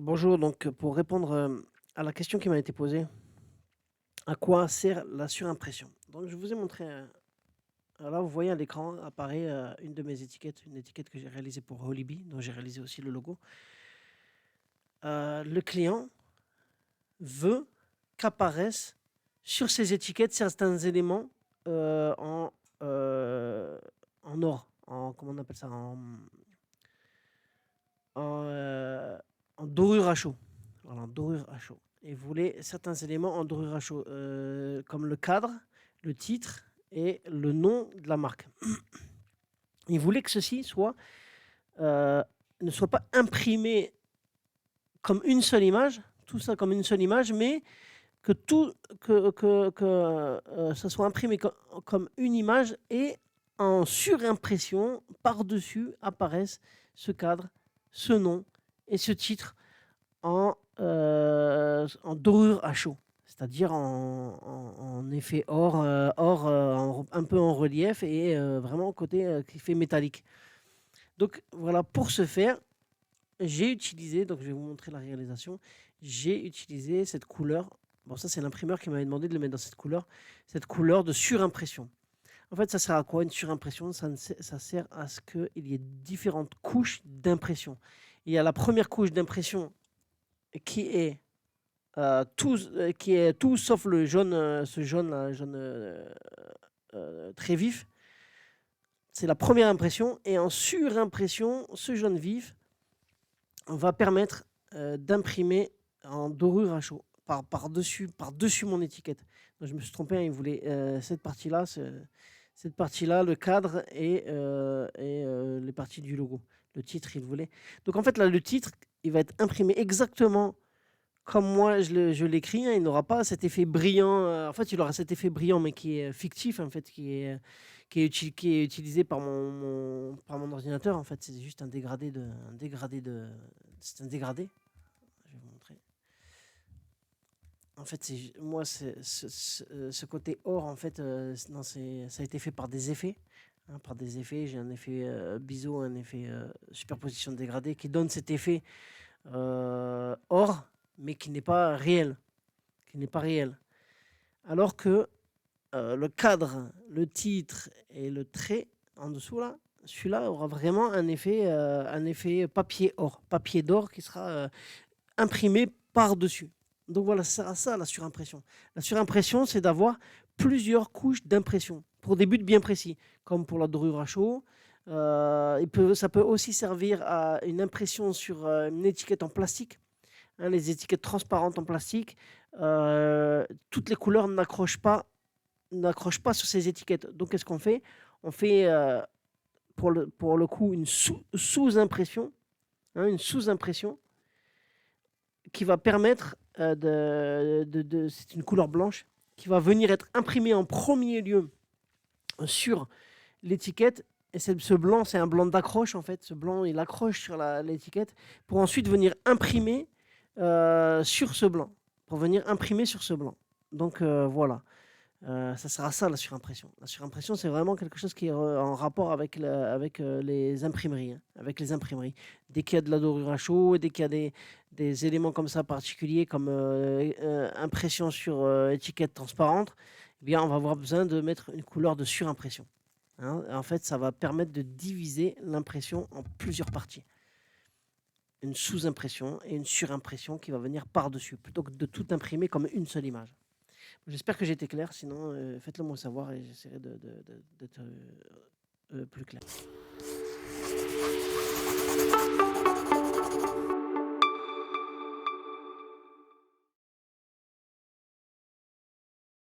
Bonjour, donc pour répondre à la question qui m'a été posée, à quoi sert la surimpression? Donc je vous ai montré, là vous voyez à l'écran apparaît une de mes étiquettes, une étiquette que j'ai réalisée pour Holibi, dont j'ai réalisé aussi le logo. Le client veut qu'apparaissent sur ces étiquettes certains éléments euh, en, euh, en or, comment on appelle ça, en, euh, en dorure à chaud. Voilà, en dorure à chaud. Et vous voulez certains éléments en dorure à chaud, comme le cadre, le titre et le nom de la marque. Il voulait que ceci euh, ne soit pas imprimé comme une seule image, tout ça comme une seule image, mais que ça soit imprimé comme une image et en surimpression, par-dessus apparaissent ce cadre, ce nom et ce titre en dorure à chaud, c'est-à-dire en effet un peu en relief et vraiment côté qui fait métallique. Donc voilà, pour ce faire, j'ai utilisé, donc je vais vous montrer la réalisation, j'ai utilisé cette couleur. Bon, ça c'est l'imprimeur qui m'avait demandé de le mettre dans cette couleur de surimpression. En fait, ça sert à quoi une surimpression? Ça sert à ce qu'il y ait différentes couches d'impression. Il y a la première couche d'impression qui est qui est tout sauf le jaune, ce jaune là, jaune très vif. C'est la première impression. Et en surimpression, ce jaune vif va permettre d'imprimer en dorure à chaud par-dessus mon étiquette. Donc, je me suis trompé, hein, il voulait cette partie-là, le cadre et les parties du logo. Le titre, il voulait. Donc en fait, là, le titre, il va être imprimé exactement comme moi je l'écris, hein. Il n'aura pas cet effet brillant. En fait, il aura cet effet brillant, mais qui est fictif, en fait, qui est utilisé par mon ordinateur. En fait, c'est juste c'est un dégradé. Je vais vous montrer. En fait, moi, ce côté or, en fait, non, ça a été fait par des effets. Hein, par des effets, j'ai un effet biseau, un effet superposition dégradée qui donne cet effet or, mais qui n'est pas réel. Qui n'est pas réel. Alors que le cadre, le titre et le trait en dessous, là, celui-là aura vraiment un effet papier d'or qui sera imprimé par-dessus. Donc voilà, ça sert à ça la surimpression. La surimpression, c'est d'avoir plusieurs couches d'impression pour des buts bien précis, comme pour la dorure à chaud. Ça peut aussi servir à une impression sur une étiquette en plastique. Hein, les étiquettes transparentes en plastique, toutes les couleurs n'accrochent pas sur ces étiquettes. Donc, qu'est-ce qu'on fait? On fait, pour le coup, une sous-impression, hein, une sous-impression qui va permettre c'est une couleur blanche qui va venir être imprimée en premier lieu sur l'étiquette. Et ce blanc, c'est un blanc d'accroche en fait. Ce blanc, il accroche sur l'étiquette pour ensuite venir imprimer sur ce blanc. Pour venir imprimer sur ce blanc. Donc voilà. Ça sert à ça la surimpression. La surimpression, c'est vraiment quelque chose qui est en rapport avec les imprimeries, hein, avec les imprimeries. Dès qu'il y a de la dorure à chaud, dès qu'il y a des éléments comme ça particuliers, comme impression sur étiquette transparente, eh bien, on va avoir besoin de mettre une couleur de surimpression. Hein. En fait, ça va permettre de diviser l'impression en plusieurs parties. Une sous-impression et une surimpression qui va venir par-dessus, plutôt que de tout imprimer comme une seule image. J'espère que j'ai été clair, sinon faites-le moi savoir et j'essaierai d'être plus clair.